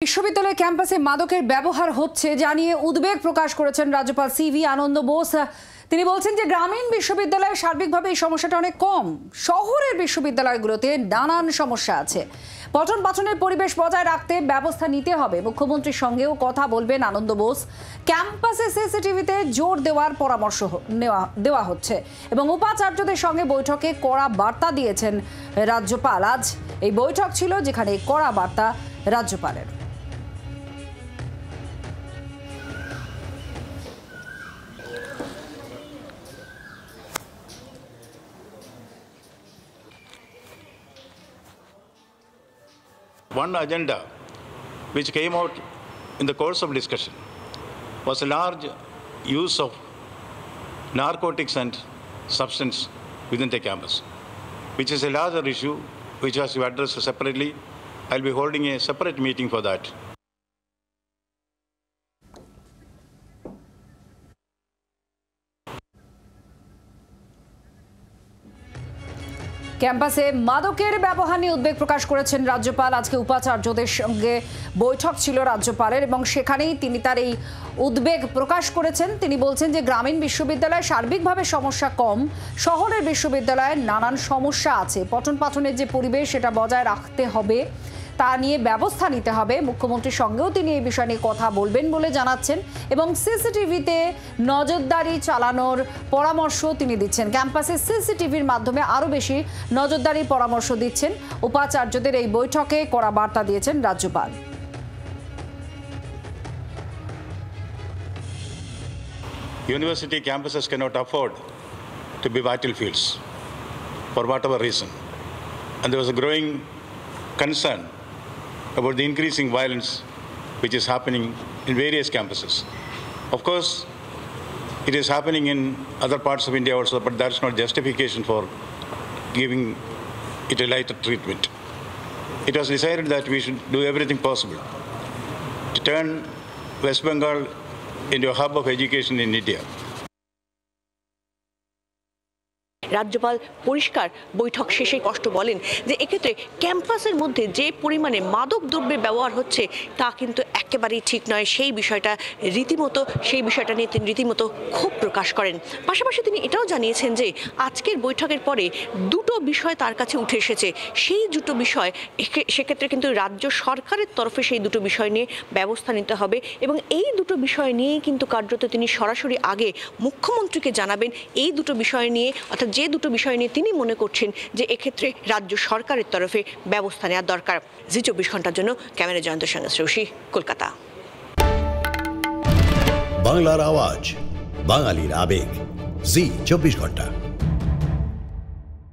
বিশ্ববিদ্যালয় ক্যাম্পাসে মাদকের ব্যবহার হচ্ছে জানিয়ে উদ্বেগ প্রকাশ করেছেন রাজ্যপাল সিভি আনন্দ বোস। তিনি বলছেন যে গ্রামীণ বিশ্ববিদ্যালয়ে সার্বিকভাবে এই সমস্যাটা অনেক কম, শহরের বিশ্ববিদ্যালয়গুলোতে নানান সমস্যা আছে। পঠন পাঠনের পরিবেশ বজায় রাখতে ব্যবস্থা নিতে হবে। মুখ্যমন্ত্রীর সঙ্গেও কথা বলবেন আনন্দ বোস। ক্যাম্পাসে সিসিটিভিতে জোর দেওয়ার পরামর্শ দেওয়া হচ্ছে এবং উপাচার্যদের সঙ্গে বৈঠকে কড়া বার্তা দিয়েছেন রাজ্যপাল। আজ এই বৈঠক ছিল যেখানে কড়া বার্তা রাজ্যপালের। One agenda which came out in the course of discussion was a large use of narcotics and substance within the campus, which is a larger issue which has to be addressed separately. I'll be holding a separate meeting for that. ক্যাম্পাসে মাদকের ব্যবহার নিয়ে উদ্বেগ প্রকাশ করেছেন রাজ্যপাল। আজকে উপাচার্যদের সঙ্গে বৈঠক ছিল রাজ্যপালের এবং সেখানেই তিনি তার এই উদ্বেগ প্রকাশ করেছেন। তিনি বলছেন যে গ্রামীণ বিশ্ববিদ্যালয়ে সার্বিকভাবে সমস্যা কম, শহরের বিশ্ববিদ্যালয়ে নানান সমস্যা আছে। পঠন পাঠনের যে পরিবেশ সেটা বজায় রাখতে হবে, তা নিয়ে ব্যবস্থা নিতে হবে। মুখ্যমন্ত্রীর সঙ্গেও তিনি এই বিষয় নিয়ে কথা বলবেন বলে জানাচ্ছেন এবং সিসিটিভিতে নজরদারি চালানোর পরামর্শ তিনি দিচ্ছেন। ক্যাম্পাসে সিসিটিভির মাধ্যমে আরও বেশি নজরদারির পরামর্শ দিচ্ছেন। উপাচার্যদের এই বৈঠকে কড়া বার্তা দিয়েছেন রাজ্যপাল। University campuses cannot afford to be battlefields for whatever reason, and there was a growing concern about the increasing violence which is happening in various campuses. Of course, it is happening in other parts of India also, but that's not justification for giving it a lighter treatment. It was decided that we should do everything possible to turn West Bengal into a hub of education in India. রাজ্যপাল পরিষ্কার বৈঠক শেষে কষ্ট বলেন যে এক্ষেত্রে ক্যাম্পাসের মধ্যে যে পরিমাণে মাদক দ্রব্যের ব্যবহার হচ্ছে তা কিন্তু একেবারেই ঠিক নয়। সেই বিষয়টা নিয়ে তিনি রীতিমতো ক্ষোভ প্রকাশ করেন। পাশাপাশি তিনি এটাও জানিয়েছেন যে আজকের বৈঠকের পরে দুটো বিষয় তার কাছে উঠে এসেছে। সেই দুটো বিষয় সেক্ষেত্রে কিন্তু রাজ্য সরকারের তরফে সেই দুটো বিষয় নিয়ে ব্যবস্থা নিতে হবে এবং এই দুটো বিষয় নিয়েই কিন্তু কার্যত তিনি সরাসরি আগে মুখ্যমন্ত্রীকে জানাবেন। এই দুটো বিষয় নিয়ে, অর্থাৎ যে দুটো বিষয় নিয়ে তিনি মনে করছেন যে এক্ষেত্রে রাজ্য সরকারের তরফে ব্যবস্থা নেওয়া দরকার। জি 24 ঘন্টার জন্য ক্যামেরা জয়ন্তের সঙ্গে শ্রেয়সী, কলকাতা। বাংলার আওয়াজ, বাঙালির আবেগ, জি 24 ঘন্টা।